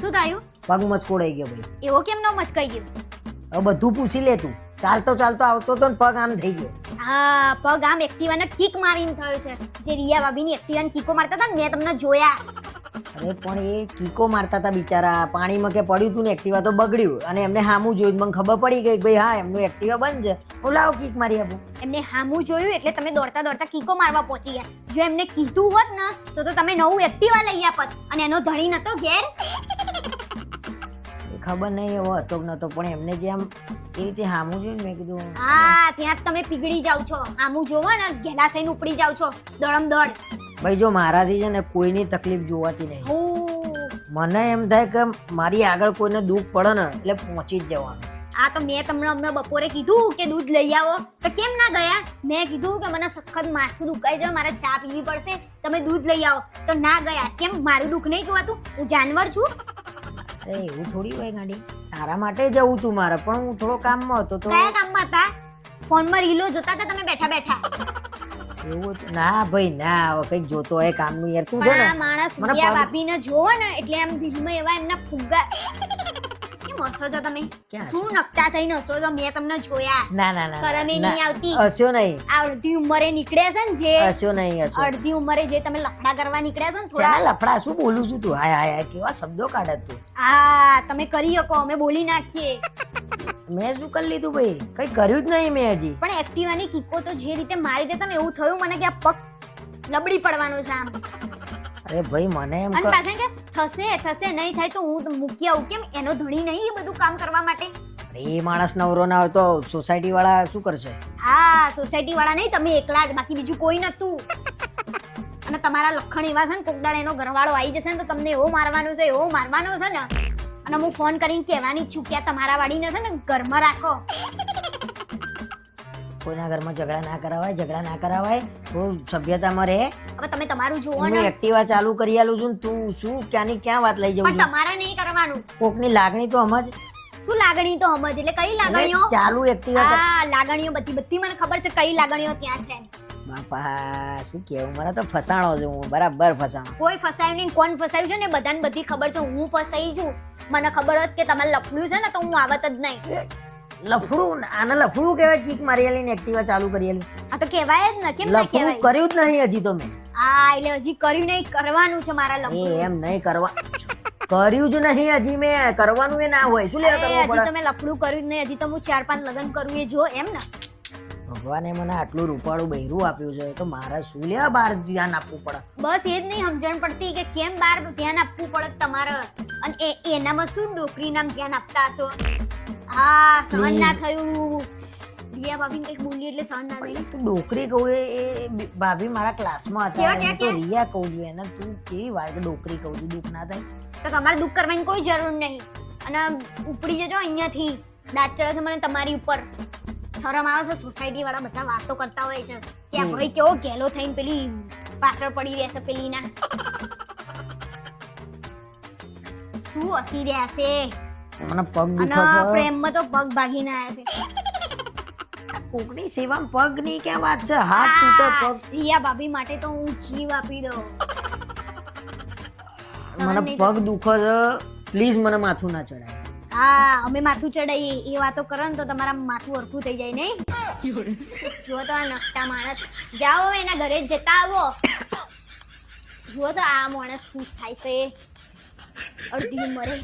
શું થયું? પગ મચકોડાઈ ગયો ભાઈ. એવો કેમ ન મચકાઈ ગયો? હવે બધું પૂછી લે તું. ચાલતો ચાલતો આવતો તો ને પગ આમ થઈ ગયો. હા, પગ આમ એક્ટિવાને કિક મારીને થયો છે. જે રિયા ભાભીની એક્ટિવાને કિકો મારતા હતા ને મેં તમને જોયા. અરે પણ એ કીકો મારતા હતા બિચારા. પાણીમાં કે પડ્યું તું ને એક્ટિવા તો બગડ્યું અને એમને હામું જોયું. મને ખબર પડી ગઈ ભાઈ હા એમનું એક્ટિવા બંધ છે. હું લાવ કીક મારી આપું. એમને હામું જોયું એટલે તમે દોડતા દોડતા કિકો મારવા પહોંચી ગયા. જો એમને કીધું હોત ને તો તમે નવું એક્ટિવા લઈ આપત અને એનો ધણી નતો ઘેર. ખબર નહીં એવો હતો કે નતો પણ એમને જે આમ એ રીતે હામું જોયું મેં કીધું હા ત્યાં જ તમે પીગળી જાવ છો. હામું જોવો ને ઘેલા થઈને ઉપડી જાવ છો દોડમ દોડ. ભાઈ જો મારાથી છે ને કોઈની તકલીફ જોવાતી નહીં. મને એમ થાય કે મારી આગળ કોઈને દુઃખ પડે ને એટલે પહોંચી જ જવાનું. આ તો મેં તમને હમણાં બપોરે કીધું કે દૂધ લઈ આવો તો કેમ ના ગયા? મેં કીધું કે મને સખત માથું દુખાય છે, મારે ચા પીવી પડશે, તમે દૂધ લઈ આવો તો ના ગયા. કેમ મારું દુઃખ નહીં જોવાતું? હું જાનવર છું? અરે એવું થોડી હોય ગાડી. તારા માટે જવું તું મારે પણ હું થોડો કામમાં હતો તો. કયા કામમાં હતા? ફોનમાં રીલો જોતા હતા તમે બેઠા બેઠા. એવું ના ભાઈ ના. હવે કઈક જોતો હોય કામનું યાર તું છે ને. આ માણસ રિયા ભાભીને જોવો ને એટલે આમ દિલમાં એવા એમના ફુગ્ગા. કેમ હસો છો તમે? શું નકટા થઈને હસો છો? મેં તમને જોયા. ના ના ના શરમે નહીં આવતી? હસ્યો નહીં. અડધી ઉંમરે નીકળ્યા છે ને જે હસ્યો નહીં હસ્યો. અડધી ઉંમરે જે તમે લફડા કરવા નીકળ્યા છો ને થોડા થોડા લફડા શું બોલું છું તું? હાય હાય કેવા શબ્દો કાઢે તું. હા તમે કરી શકો, અમે બોલી નાખીએ. મેં શું કરી લીધું ભાઈ? કઈ કર્યું જ નહીં મેં હજી. પણ એક્ટિવાની કિકો તો જે રીતે મારી દેતા ને એવું થયું મને કે આ પગ લબડી પડવાનું છે આમ. અરે ભાઈ મને એમ અને પાછા કે થશે થશે નહીં થાય તો હું મૂકી આવું. કેમ એનો ધણી નહીં એ બધું કામ કરવા માટે? એ માણસ નવરો ના હોય તો સોસાયટી વાળા શું કરશે? હા સોસાયટી વાળા નહીં, તમે એકલા જ, બાકી બીજું કોઈ નતું. અને તમારા લખણ એવા છે ને કોક દાડે એનો ઘરવાળો આવી જશે ને તો તમને એવો મારવાનો છે એવો મારવાનો છે ને. અને હું ફોન કરીને કહેવાની છું કે આ તમારા વાડીને છે ને ઘરમાં રાખો. કોઈના ઘરમાં ઝઘડા ના કરાવાય, ઝઘડા ના કરાવાય. થોડું સભ્યતામાં રહે. હવે તમે તમારું જુઓ હું ને. એક્ટિવા ચાલુ કરી આલું છું ને તું શું ક્યાંની ક્યાં વાત લઈ જવું પણ છું? તમારે નહીં કરવાનું. કોકની લાગણી તો સમજ. શું લાગણી તો સમજ એટલે કઈ લાગણીઓ? ચાલુ એક્ટિવા હા લાગણીઓ બધી મને ખબર છે કઈ લાગણીઓ ત્યાં છે. બાપા શું કેવું, મારા તો ફસાણો છું હું, બરાબર ફસાણો. કોઈ ફસાયું નહીં, કોણ ફસાયું છે ને બધાને બધી ખબર છે. હું ફસાઈ છું. મને ખબર હોત કે તમારે લફડ્યું છે ને તો હું આવત જ નહીં. લફડું આને લફડું કહેવાય? કિક મારી આલી ને એક્ટિવા ચાલુ કરી આલી. આ તો કહેવાય જ ને. કેમ ના લફડું કહેવાય? કર્યું જ નહીં હજી તો મેં. હા એટલે હજી કર્યું નહીં, કરવાનું છે મારા લફડું. એમ નહીં કરવા કર્યું જ નહીં હજી મેં. કરવાનું એ ના હોય શું લેવા કરવું હજી પડે? તો મેં લફડું કર્યું જ નહીં. હજી તો હું 4-5 લગ્ન કરું એ જો એમ ને. ભગવાને મને આટલું રૂપાળું બૈરું આપ્યું છે તો મારે શું લેવા બહાર ધ્યાન આપવું પડે? બસ એ જ નહીં સમજણ પડતી કે કેમ બહાર ધ્યાન આપવું પડે તમારે. અને એનામાં શું ડોકરીનામ ધ્યાન આપતા હશો? હા સહન ના થયું. રિયા ભાભીને કંઈક બોલી એટલે સહન ના થયું. તું ડોકરી કહું એ ભાભી મારા ક્લાસમાં હતા. કેવા, હું તો રિયા કહું છું એને. તું કેવી વાત કે ડોકરી કહું છું? દુઃખ ના થાય? તો તમારે દુઃખ કરવાની કોઈ જરૂર નહીં. અને ઉપડી જજો અહીંયાથી. દાંત ચડે છે મને તમારી ઉપર. શરમ આવે છે? સોસાયટી વાળા બધા વાતો કરતા હોય છે કે આ ભાઈ કેવો ગેલો થઈને પેલી પાછળ પડી રહેશે પેલી ના. શું હસી રહ્યા છે? મને પગ દુખે અને છે. પ્રેમમાં તો પગ ભાગીને આવ્યા છે. કોકની સેવામાં પગ ની ક્યાં વાત છે? હાથ તૂટે પગ. રિયા ભાભી માટે તો હું જીવ આપી દઉં. મને પગ દુખે છે. પ્લીઝ મને માથું ના ચડાય. હા અમે માથું ચડાઈએ એ વાતો કરો ને તો તમારા માથું હરખું થઈ જાય નહીં. જુઓ તો આ નકટા માણસ. જાઓ એના ઘરે જ જતા આવો. જુઓ તો આ માણસ ખુશ થાય છે અડધી ઉંમરે.